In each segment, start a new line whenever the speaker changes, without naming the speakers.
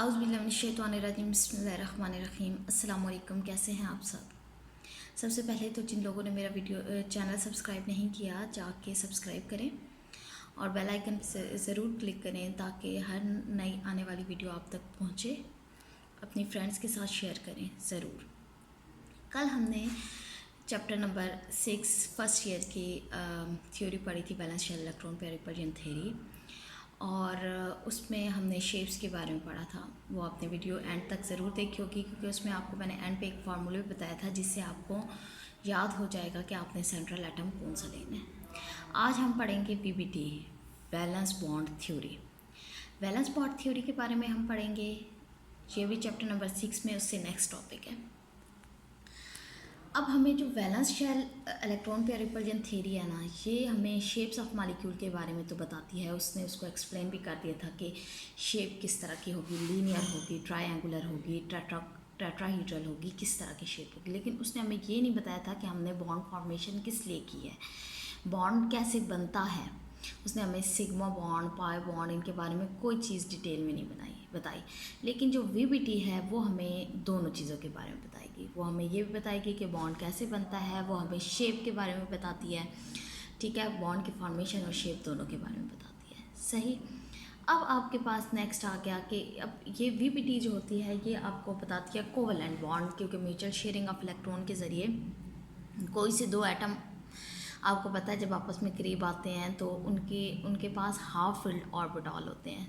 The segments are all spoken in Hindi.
आउज़ुबिल्लाहिमिनश्शैतानिर्रजीम बिस्मिल्लाहिर्रहमानिर्रहीम। अस्सलाम वालेकुम। कैसे हैं आप सब? सबसे पहले तो जिन लोगों ने मेरा चैनल सब्सक्राइब नहीं किया जाके सब्सक्राइब करें और बेल आइकन ज़रूर क्लिक करें ताकि हर नई आने वाली वीडियो आप तक पहुंचे। अपनी फ्रेंड्स के साथ शेयर करें ज़रूर। कल हमने चैप्टर नंबर 6 फर्स्ट ईयर की थ्योरी पढ़ी थी, balance shell electron pair repulsion theory, और उसमें हमने शेप्स के बारे में पढ़ा था। वो आपने वीडियो एंड तक ज़रूर देखी होगी क्योंकि उसमें आपको मैंने एंड पे एक फार्मूला भी बताया था जिससे आपको याद हो जाएगा कि आपने सेंट्रल एटम कौन सा लेना है। आज हम पढ़ेंगे PBT, valence bond theory. Valence bond theory के बारे में हम पढ़ेंगे, ये भी चैप्टर नंबर 6 में उससे नेक्स्ट टॉपिक है। अब हमें जो valence shell electron pair repulsion theory है ना, ये हमें शेप्स ऑफ मॉलिक्यूल के बारे में तो बताती है। उसने उसको एक्सप्लेन भी कर दिया था कि शेप किस तरह की होगी, लीनियर होगी, ट्रायंगुलर होगी, टेट्राहीड्रल होगी, किस तरह की शेप होगी। लेकिन उसने हमें ये नहीं बताया था कि हमने बॉन्ड फॉर्मेशन किस लिए की है, बॉन्ड कैसे बनता है। उसने हमें सिग्मा बॉन्ड, पाई बॉन्ड, इनके बारे में कोई चीज़ डिटेल में नहीं बताई। लेकिन जो वीबीटी है वो हमें दोनों चीज़ों के बारे में बताएगी। वो हमें ये भी बताएगी कि बॉन्ड कैसे बनता है, वो हमें शेप के बारे में बताती है, ठीक है, बॉन्ड की फॉर्मेशन और शेप दोनों के बारे में बताती है। सही। अब आपके पास नेक्स्ट आ गया कि अब ये वीबीटी जो होती है ये आपको बताती है कोवलेंट बॉन्ड, क्योंकि म्यूचुअल शेयरिंग ऑफ इलेक्ट्रॉन के ज़रिए कोई से दो एटम, आपको पता है जब आपस में करीब आते हैं तो उनके पास हाफ फिल्ड ऑर्बिटल होते हैं,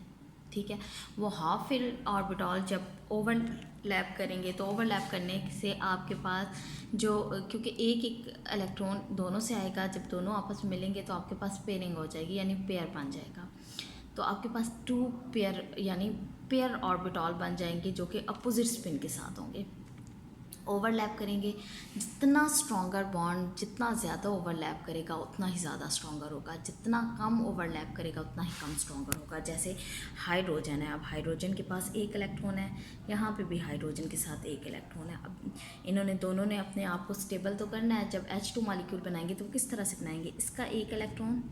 ठीक है। वो हाफ फिल्ड ऑर्बिटल जब ओवरलैप करेंगे तो ओवरलैप करने से आपके पास जो, क्योंकि एक इलेक्ट्रॉन दोनों से आएगा, जब दोनों आपस में मिलेंगे तो आपके पास पेयरिंग हो जाएगी, यानी पेयर बन जाएगा। तो आपके पास 2 पेयर यानी पेयर ऑर्बिटल बन जाएंगे जो कि अपोजिट स्पिन के साथ होंगे। ओवरलैप करेंगे, जितना स्ट्रॉन्गर बॉन्ड, जितना ज़्यादा ओवरलैप करेगा उतना ही ज़्यादा स्ट्रॉन्गर होगा, जितना कम ओवरलैप करेगा उतना ही कम स्ट्रॉन्गर होगा। जैसे हाइड्रोजन है, अब हाइड्रोजन के पास एक इलेक्ट्रॉन है, यहाँ पे भी हाइड्रोजन के साथ एक इलेक्ट्रॉन है। अब इन्होंने दोनों ने अपने आप को स्टेबल तो करना है। जब H2 मॉलिक्यूल बनाएंगे तो किस तरह से बनाएंगे, इसका एक इलेक्ट्रॉन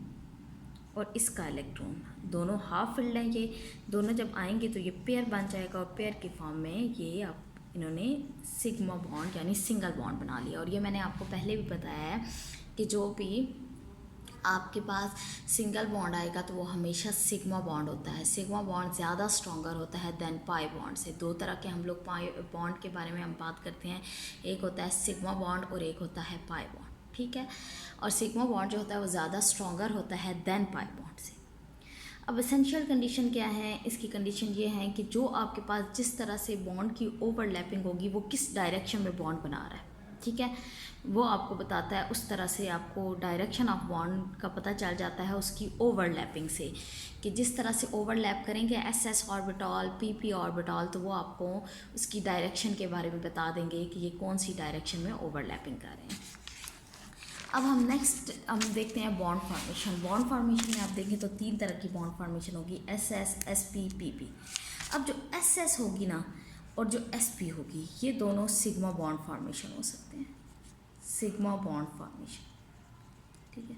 और इसका इलेक्ट्रॉन, दोनों हाफ फिल्ड हैं, ये दोनों जब आएंगे तो ये पेयर बन जाएगा और पेयर की फॉर्म में ये आप इन्होंने सिग्मा बॉन्ड यानी सिंगल बॉन्ड बना लिया। और ये मैंने आपको पहले भी बताया है कि जो भी आपके पास सिंगल बॉन्ड आएगा तो वो हमेशा सिग्मा बॉन्ड होता है। सिग्मा बॉन्ड ज़्यादा स्ट्रॉन्गर होता है देन पाई बॉन्ड से। दो तरह के हम लोग पाई बॉन्ड के बारे में हम बात करते हैं, एक होता है सिग्मा बॉन्ड और एक होता है पाई बॉन्ड, ठीक है। और सिग्मा बॉन्ड जो होता है वो ज़्यादा स्ट्रॉन्गर होता है देन पाई बॉन्ड से। अब एसेंशियल कंडीशन क्या है, इसकी कंडीशन ये है कि जो आपके पास जिस तरह से बॉन्ड की ओवरलैपिंग होगी वो किस डायरेक्शन में बॉन्ड बना रहा है, ठीक है, वो आपको बताता है। उस तरह से आपको डायरेक्शन ऑफ बॉन्ड का पता चल जाता है उसकी ओवरलैपिंग से, कि जिस तरह से ओवरलैप करेंगे SS ऑर्बिटल, PP ऑर्बिटल, तो वो आपको उसकी डायरेक्शन के बारे में बता देंगे कि ये कौन सी डायरेक्शन में ओवरलैपिंग कर रहे हैं। अब हम देखते हैं बॉन्ड फॉर्मेशन। बॉन्ड फॉर्मेशन में आप देखें तो 3 तरह की बॉन्ड फॉर्मेशन होगी, SS, SP, PP। अब जो SS होगी ना और जो SP होगी, ये दोनों सिग्मा बॉन्ड फॉर्मेशन हो सकते हैं, सिग्मा बॉन्ड फॉर्मेशन, ठीक है।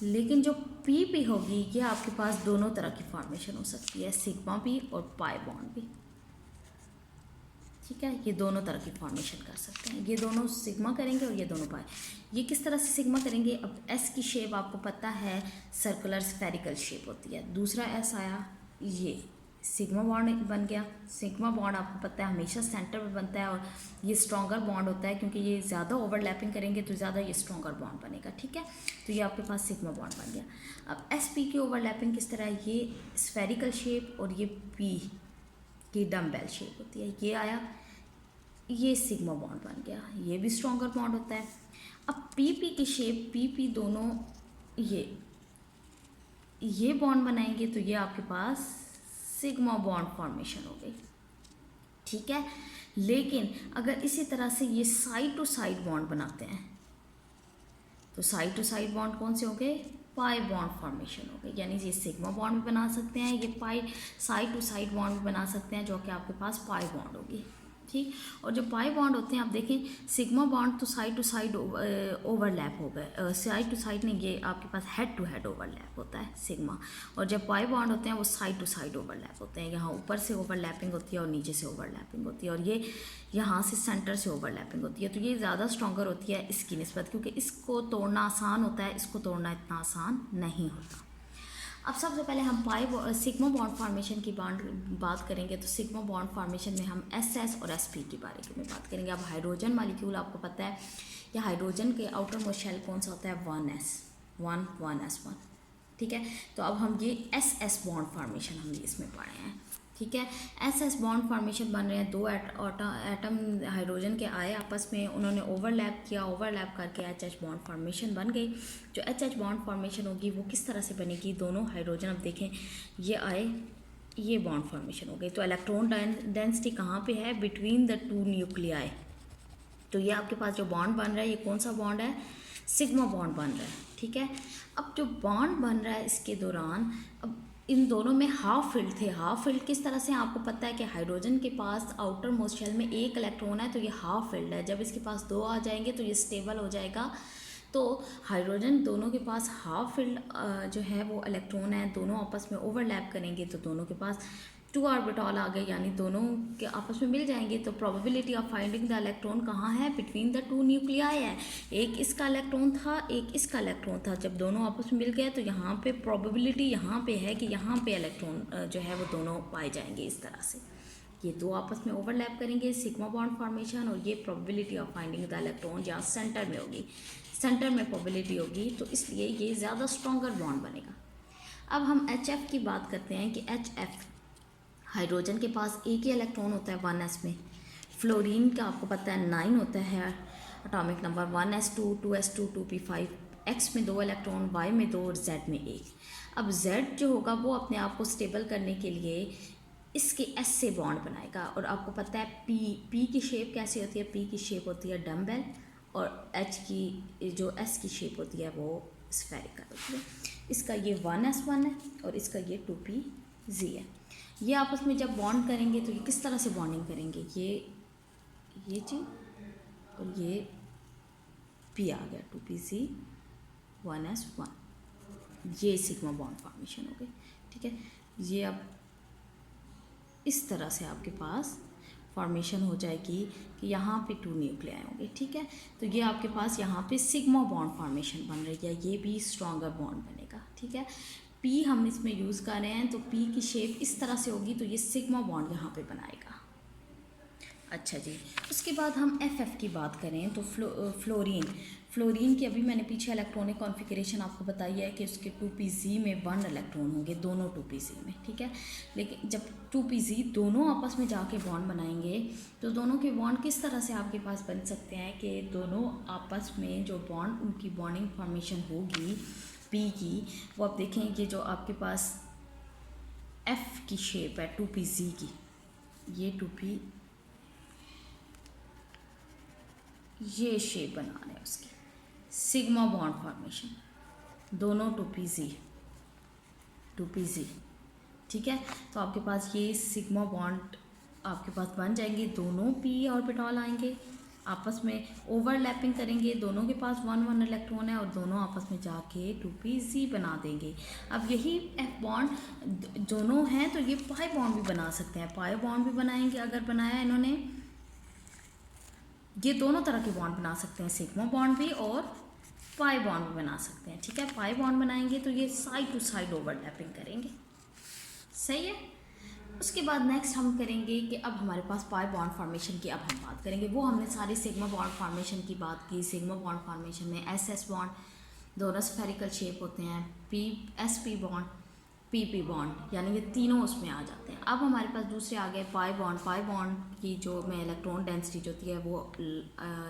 लेकिन जो PP होगी ये आपके पास दोनों तरह की फॉर्मेशन हो सकती है, सिग्मा भी और पाई बॉन्ड भी, ठीक है। ये दोनों तरह की फॉर्मेशन कर सकते हैं, ये दोनों सिग्मा करेंगे और ये दोनों पाई। ये किस तरह से सिग्मा करेंगे, अब S की शेप आपको पता है सर्कुलर स्फेरिकल शेप होती है। दूसरा S आया, ये सिग्मा बॉन्ड बन गया। सिग्मा बॉन्ड आपको पता है हमेशा सेंटर में बनता है और ये स्ट्रॉन्गर बॉन्ड होता है, क्योंकि ये ज़्यादा ओवरलैपिंग करेंगे तो ज़्यादा ये स्ट्रॉन्गर बॉन्ड बनेगा, ठीक है। तो ये आपके पास सिग्मा बॉन्ड बन गया। अब SP की ओवरलैपिंग किस तरह है, ये स्फेरिकल शेप और ये P की डम्बेल शेप होती है। ये आया, ये सिग्मा बॉन्ड बन गया, ये भी स्ट्रॉन्गर बॉन्ड होता है। अब PP की शेप, PP दोनों ये बॉन्ड बनाएंगे तो ये आपके पास सिग्मा बॉन्ड फॉर्मेशन हो गई, ठीक है। लेकिन अगर इसी तरह से ये साइड टू साइड बॉन्ड बनाते हैं तो साइड टू साइड बॉन्ड कौन से हो गए, पाई बॉन्ड फॉर्मेशन हो गई। यानी ये सिग्मा बॉन्ड भी बना सकते हैं, ये पाई साइड टू साइड बॉन्ड भी बना सकते हैं, जो कि आपके पास पाई बॉन्ड होगी, ठीक। और जो पाई बॉन्ड होते हैं आप देखें सिग्मा बॉन्ड तो साइड टू साइड ओवरलैप हो गए, साइड टू साइड नहीं, ये आपके पास हेड टू हेड ओवरलैप होता है सिग्मा। और जब पाई बॉन्ड होते हैं वो साइड टू साइड ओवरलैप होते हैं, यहाँ ऊपर से ओवरलैपिंग होती है और नीचे से ओवरलैपिंग होती है, और ये यहाँ से सेंटर से ओवरलैपिंग होती है। तो ये ज़्यादा स्ट्रॉन्गर होती है इसकी निस्बत, क्योंकि इसको तोड़ना आसान होता है, इसको तोड़ना इतना आसान नहीं होता। अब सबसे पहले हम सिग्मा बॉन्ड फॉर्मेशन की बात करेंगे। तो सिग्मा बॉन्ड फॉर्मेशन में हम SS और SP के बारे में बात करेंगे। अब हाइड्रोजन मॉलिक्यूल आपको पता है कि हाइड्रोजन के आउटर मोस्ट शेल कौन सा होता है, 1s1, ठीक है। तो अब हम ये SS बॉन्ड फॉर्मेशन हम इसमें पढ़े हैं, ठीक है। SS बॉन्ड फॉर्मेशन बन रहे हैं, दो एटम हाइड्रोजन के आए आपस में, उन्होंने ओवरलैप किया, ओवरलैप करके HH बॉन्ड फॉर्मेशन बन गई। जो HH बॉन्ड फॉर्मेशन होगी वो किस तरह से बनेगी, दोनों हाइड्रोजन अब देखें ये आए, ये बॉन्ड फॉर्मेशन हो गई। तो इलेक्ट्रॉन डेंसिटी कहाँ पे है, बिटवीन द टू न्यूक्लियाई। तो ये आपके पास जो बॉन्ड बन रहा है ये कौन सा बॉन्ड है, सिग्मा बॉन्ड बन रहा है, ठीक है। अब जो बॉन्ड बन रहा है इसके दौरान अब इन दोनों में हाफ फील्ड थे। हाफ फील्ड किस तरह से, आपको पता है कि हाइड्रोजन के पास आउटर मोस्ट शेल में एक इलेक्ट्रॉन है तो ये हाफ फील्ड है। जब इसके पास दो आ जाएंगे तो ये स्टेबल हो जाएगा। तो हाइड्रोजन दोनों के पास हाफ फील्ड जो है वो इलेक्ट्रॉन है, दोनों आपस में ओवरलैप करेंगे तो दोनों के पास 2 ऑर्बिटल आ गए, यानी दोनों के आपस में मिल जाएंगे। तो probability of finding the electron कहाँ है, बिटवीन द टू न्यूक्लियाई है। एक इसका इलेक्ट्रॉन था, एक इसका इलेक्ट्रॉन था। जब दोनों आपस में मिल गए तो यहाँ पे प्रोबेबिलिटी यहाँ पे है कि यहाँ पे इलेक्ट्रॉन जो है वो दोनों पाए जाएंगे। इस तरह से ये दो आपस में ओवरलैप करेंगे, सिग्मा बॉन्ड फॉर्मेशन, और ये probability of finding the electron जहाँ सेंटर में होगी, सेंटर में प्रोबेबिलिटी होगी, तो इसलिए ये ज़्यादा स्ट्रॉन्गर बॉन्ड बनेगा। अब हम HF की बात करते हैं कि HF हाइड्रोजन के पास एक ही इलेक्ट्रॉन होता है 1s में। फ्लोरीन का आपको पता है 9 होता है atomic number, 1s2, 2s2, 2p5, X में 2 इलेक्ट्रॉन, Y में 2 और Z में 1। अब Z जो होगा वो अपने आप को स्टेबल करने के लिए इसके S से बॉन्ड बनाएगा। और आपको पता है P की शेप कैसी होती है, P की शेप होती है डम्बेल, और H की जो S की शेप होती है वो स्फेरिकल होती है। इसका ये 1s1 है और इसका ये 2pz है। ये आपस में जब बॉन्ड करेंगे तो ये किस तरह से बॉन्डिंग करेंगे, ये चीज़ और ये P आ गया 2pz 1s1, ये सिग्मा बॉन्ड फॉर्मेशन हो गई, ठीक है। ये अब इस तरह से आपके पास फॉर्मेशन हो जाएगी कि यहाँ पे 2 न्यूक्लियाई होंगे, ठीक है। तो ये आपके पास यहाँ पे सिग्मा बॉन्ड फॉर्मेशन बन रही है, ये भी स्ट्रॉन्गर बॉन्ड बनेगा, ठीक है। P हम इसमें यूज़ कर रहे हैं तो P की शेप इस तरह से होगी, तो ये सिग्मा बॉन्ड यहाँ पे बनाएगा। अच्छा जी, उसके बाद हम FF की बात करें तो फ्लोरीन की अभी मैंने पीछे इलेक्ट्रॉनिक कॉन्फ़िगरेशन आपको बताई है कि उसके 2pz में 1 इलेक्ट्रॉन होंगे, दोनों 2pz में, ठीक है। लेकिन जब 2pz दोनों आपस में जाके बॉन्ड बनाएंगे तो दोनों के बॉन्ड किस तरह से आपके पास बन सकते हैं कि दोनों आपस में जो बॉन्ड उनकी बॉन्डिंग फॉर्मेशन होगी P की, वो आप देखें कि जो आपके पास F की शेप है 2pz की, ये 2p ये शेप बना रहे हैं उसकी, सिग्मा बॉन्ड फॉर्मेशन, दोनों 2pz, ठीक है। तो आपके पास ये सिग्मा बॉन्ड आपके पास बन जाएंगे, दोनों p ऑर्बिटल आएंगे, आपस में ओवरलैपिंग करेंगे, दोनों के पास 1 इलेक्ट्रॉन है और दोनों आपस में जाके 2pz बना देंगे। अब यही F बॉन्ड दोनों हैं तो ये पाई बॉन्ड भी बना सकते हैं, पाई बॉन्ड भी बनाएंगे। अगर बनाया इन्होंने, ये दोनों तरह के बॉन्ड बना सकते हैं, सिग्मा बॉन्ड भी और पाई बॉन्ड भी बना सकते हैं, ठीक है। पाई बॉन्ड बनाएंगे तो ये साइड टू साइड ओवरलैपिंग करेंगे, सही है। उसके बाद नेक्स्ट हम करेंगे कि अब हमारे पास पाई बॉन्ड फॉर्मेशन की अब हम बात करेंगे। वो हमने सारे सिग्मा बॉन्ड फॉर्मेशन की बात की। सिग्मा बॉन्ड फॉर्मेशन में SS बॉन्ड दोनों स्फेरिकल शेप होते हैं, SP बॉन्ड, PP बॉन्ड, यानी ये तीनों उसमें आ जाते हैं। अब हमारे पास दूसरे आ गए पाई बॉन्ड। पाई बॉन्ड की जो में इलेक्ट्रॉन डेंसिटी जो होती है वो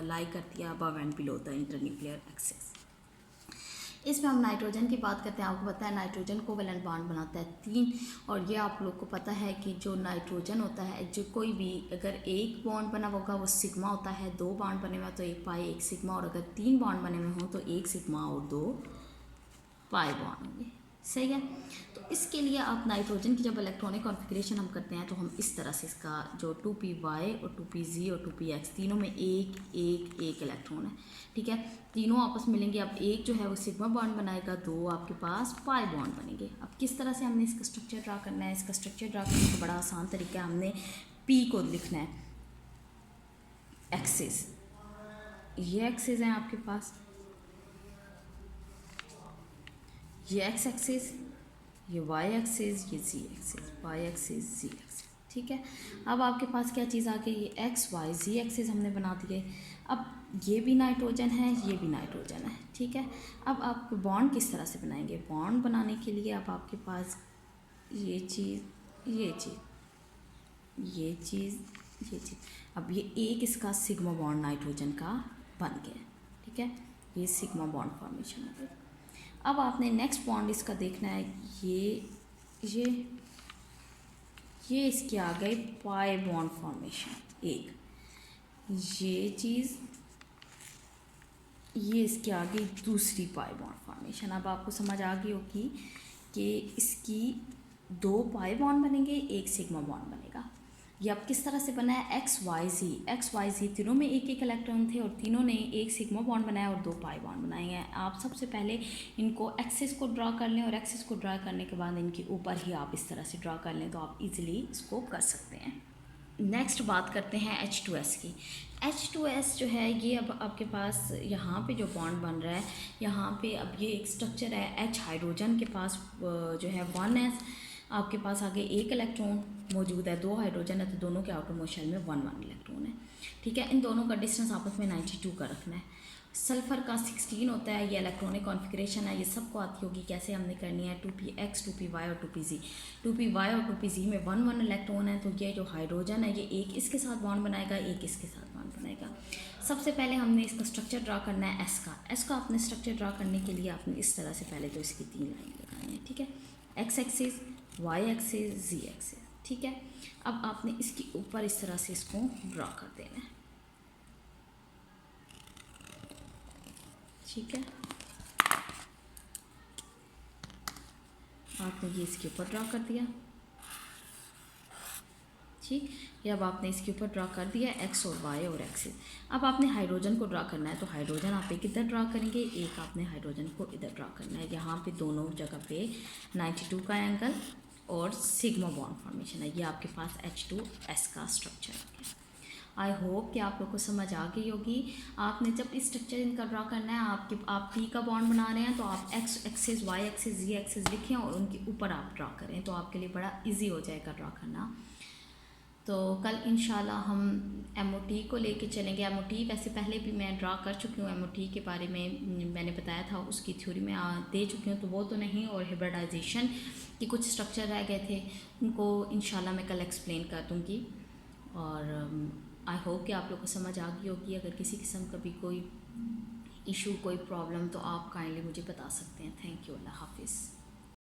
लाई करती है above and below the internuclear axis. इसमें हम नाइट्रोजन की बात करते हैं। आपको पता है नाइट्रोजन कोवेलेंट बॉन्ड बनाता है 3, और ये आप लोग को पता है कि जो नाइट्रोजन होता है, जो कोई भी अगर एक बॉन्ड बना होगा वो सिग्मा होता है, 2 बॉन्ड बने हुए तो 1 पाई 1 सिग्मा, और अगर 3 बॉन्ड बने हुए हों तो 1 सिग्मा और 2 पाई बॉन्ड होंगे, सही है। तो इसके लिए आप नाइट्रोजन की जब इलेक्ट्रॉनिक कॉन्फ़िगरेशन हम करते हैं तो हम इस तरह से इसका जो 2p-y और 2p-z और 2p-x तीनों में एक एक एक इलेक्ट्रॉन है, ठीक है। तीनों आपस में मिलेंगे। अब एक जो है वो सिग्मा बॉन्ड बनाएगा, दो आपके पास पाई बॉन्ड बनेंगे। अब किस तरह से हमने इसका स्ट्रक्चर ड्रा करना है? इसका स्ट्रक्चर ड्रा करने का बड़ा आसान तरीका है, हमने p को लिखना है एक्सिस, ये एक्सिस हैं आपके पास, ये एक्स एक्सिस, ये वाई एक्सिस, ये जी एक्सिस, वाई एक्सिस जी एक्सिस, ठीक है। अब आपके पास क्या चीज़ आ गई? ये एक्स वाई जी एक्सिस हमने बना दिए। अब ये भी नाइट्रोजन है, ये भी नाइट्रोजन है, ठीक है। अब आप बॉन्ड किस तरह से बनाएंगे? बॉन्ड बनाने के लिए अब आपके पास ये चीज़, ये चीज़, ये चीज़, ये चीज़, अब ये एक इसका सिग्मा बॉन्ड नाइट्रोजन का बन गया, ठीक है। ये सिग्मा बॉन्ड फॉर्मेशन हो गई। अब आपने नेक्स्ट बॉन्ड इसका देखना है, ये इसके आ गए पाई बॉन्ड फॉर्मेशन एक, ये चीज़, ये इसके आ गई दूसरी पाई बॉन्ड फॉर्मेशन। अब आपको समझ आ गई होगी कि इसकी दो पाई बॉन्ड बनेंगे, एक सिग्मा बॉन्ड बनेगा। ये अब किस तरह से बना है? एक्स वाई जी तीनों में एक एक इलेक्ट्रॉन थे और तीनों ने एक सिग्मा बॉन्ड बनाया और दो पाई बॉन्ड बनाए हैं। आप सबसे पहले इनको एक्सिस को ड्रा कर लें और एक्सिस को ड्रा करने के बाद इनके ऊपर ही आप इस तरह से ड्रा कर लें तो आप इजीली इसको कर सकते हैं। नेक्स्ट बात करते हैं H2S की। H2S जो है ये अब आपके पास यहाँ पे जो बॉन्ड बन रहा है, यहाँ पे अब ये एक स्ट्रक्चर है, H हाइड्रोजन के पास जो है 1s, आपके पास आगे एक इलेक्ट्रॉन मौजूद है, दो हाइड्रोजन है तो दोनों के आउटर मोस्ट शेल में 1 इलेक्ट्रॉन है, ठीक है। इन दोनों का डिस्टेंस आपस में 92 का रखना है। सल्फ़र का 16 होता है, ये इलेक्ट्रॉनिक कॉन्फ़िगरेशन है, ये सबको आती होगी कैसे हमने करनी है। 2px 2py और 2pz, 2py और 2pz में 1 इलेक्ट्रॉन है तो ये जो हाइड्रोजन है ये एक इसके साथ बॉन्ड बनाएगा, एक इसके साथ बॉन्ड बनाएगा। सबसे पहले हमने इसका स्ट्रक्चर ड्रा करना है एस का आपने स्ट्रक्चर ड्रा करने के लिए आपने इस तरह से पहले तो इसकी 3 लाइन लगानी है, ठीक है। एक्स एक्सिस, वाई एक्सिस, जी एक्सिस, ठीक है। अब आपने इसके ऊपर इस तरह से इसको ड्रा कर देना है, ठीक है। आपने ये इसके ऊपर ड्रा कर दिया, ठीक। ये अब आपने इसके ऊपर ड्रा कर दिया एक्स और वाई और एक्सिस। अब आपने हाइड्रोजन को ड्रा करना है तो हाइड्रोजन आप एक इधर ड्रा करेंगे, एक आपने हाइड्रोजन को इधर ड्रा करना है। यहाँ पे दोनों जगह पे 92 का एंगल और सिग्मा बॉन्ड फॉर्मेशन है। ये आपके पास H2S का स्ट्रक्चर है। आई होप कि आप लोग को समझ आ गई होगी। आपने जब इस स्ट्रक्चर इनका ड्रा करना है, आप पी का बॉन्ड बना रहे हैं तो आप एक्स एक्सिस, वाई एक्सिस, जी एक्सिस लिखें और उनके ऊपर आप ड्रा करें तो आपके लिए बड़ा ईजी हो जाएगा ड्रा करना। तो कल इंशाल्लाह हम MOT को लेके चलेंगे। MOT वैसे पहले भी मैं ड्रा कर चुकी हूँ, MOT के बारे में मैंने बताया था, उसकी थ्योरी में दे चुकी हूँ तो वो तो नहीं, और हिब्रिडाइजेशन के कुछ स्ट्रक्चर रह गए थे उनको इंशाल्लाह मैं कल एक्सप्लेन कर दूँगी। और आई होप कि आप लोग को समझ आ गई होगी। अगर किसी किस्म का भी कोई इशू, कोई प्रॉब्लम तो आप काइंडली मुझे बता सकते हैं। थैंक यू, अल्लाह हाफिज़।